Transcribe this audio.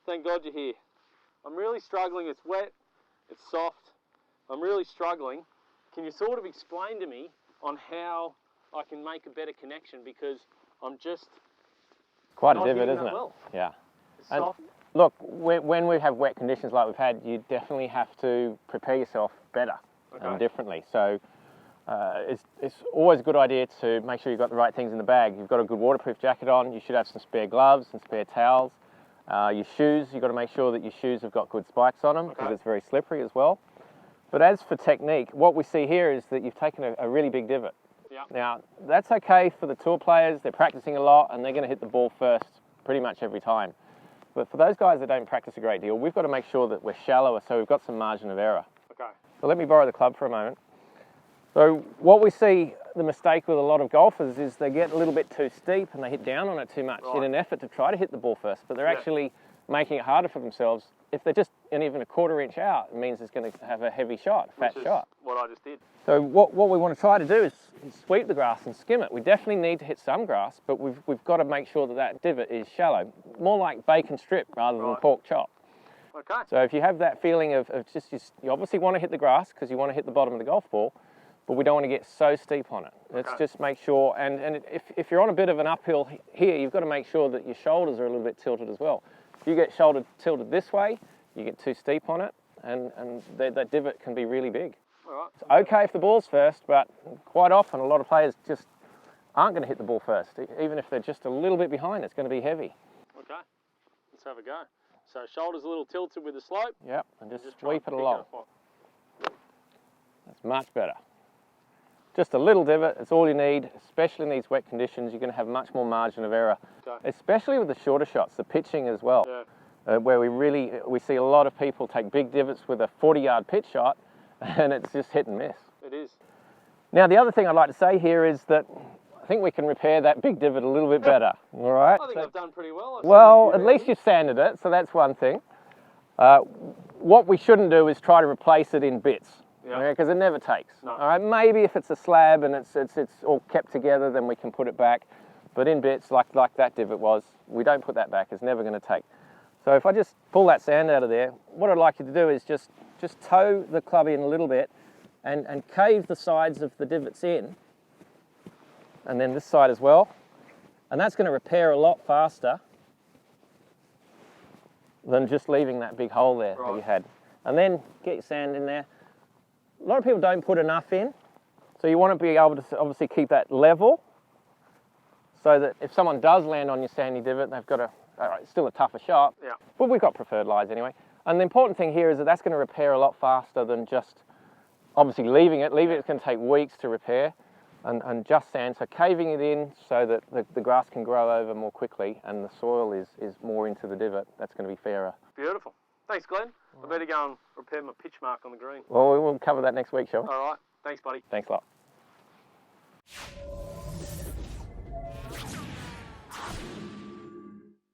thank God you're here. I'm really struggling. It's wet, it's soft. I'm really struggling. Can you sort of explain to me on how I can make a better connection, because I'm just quite a divot, isn't it? Well. Yeah. It's And soft. look, when we have wet conditions like we've had, you definitely have to prepare yourself better and differently. So it's always a good idea to make sure you've got the right things in the bag. You've got a good waterproof jacket on. You should have some spare gloves and spare towels. Your shoes, you've got to make sure that your shoes have got good spikes on them, because it's very slippery as well. But as for technique, what we see here is that you've taken a really big divot. Yeah. Now, that's okay for the tour players. They're practicing a lot and they're going to hit the ball first pretty much every time. But for those guys that don't practice a great deal, we've got to make sure that we're shallower, so we've got some margin of error. Okay. So let me borrow the club for a moment. So what we see, the mistake with a lot of golfers, is they get a little bit too steep and they hit down on it too much in an effort to try to hit the ball first, but they're actually making it harder for themselves. If they're just even a quarter inch out, it means it's going to have a heavy shot, a fat shot. What I just did. So what we want to try to do is sweep the grass and skim it. We definitely need to hit some grass, but we've got to make sure that that divot is shallow, more like bacon strip rather than pork chop. Okay. So if you have that feeling of just you obviously want to hit the grass because you want to hit the bottom of the golf ball, but we don't want to get so steep on it. Let's just make sure, and if you're on a bit of an uphill here, you've got to make sure that your shoulders are a little bit tilted as well. If you get shoulder tilted this way, you get too steep on it, and that divot can be really big. All right. It's okay if the ball's first, but quite often a lot of players just aren't going to hit the ball first. Even if they're just a little bit behind, it's going to be heavy. Okay, let's have a go. So shoulders a little tilted with the slope. Yep, and just sweep it along. That's much better. Just a little divot, it's all you need, especially in these wet conditions. You're going to have much more margin of error, especially with the shorter shots, the pitching as well, where we see a lot of people take big divots with a 40-yard pitch shot, and it's just hit and miss. It is. Now, the other thing I'd like to say here is that I think we can repair that big divot a little bit better, all right? I think I've done pretty well. Well, at least you've sanded it, so that's one thing. What we shouldn't do is try to replace it in bits. Because it never takes. No. All right, maybe if it's a slab and it's all kept together, then we can put it back. But in bits, like that divot was, we don't put that back. It's never going to take. So if I just pull that sand out of there, what I'd like you to do is just toe the club in a little bit and cave the sides of the divots in, and then this side as well. And that's going to repair a lot faster than just leaving that big hole there that you had. And then get your sand in there. A lot of people don't put enough in, so you want to be able to obviously keep that level so that if someone does land on your sandy divot, they've got it's still a tougher shot, but we've got preferred lies anyway. And the important thing here is that that's going to repair a lot faster than just obviously leaving it. Leaving it's going to take weeks to repair, and just sand, so caving it in so that the grass can grow over more quickly and the soil is more into the divot, that's going to be fairer. Beautiful. Thanks, Glenn. I better go and repair my pitch mark on the green. Well, we'll cover that next week, shall we? All right. Thanks, buddy. Thanks a lot.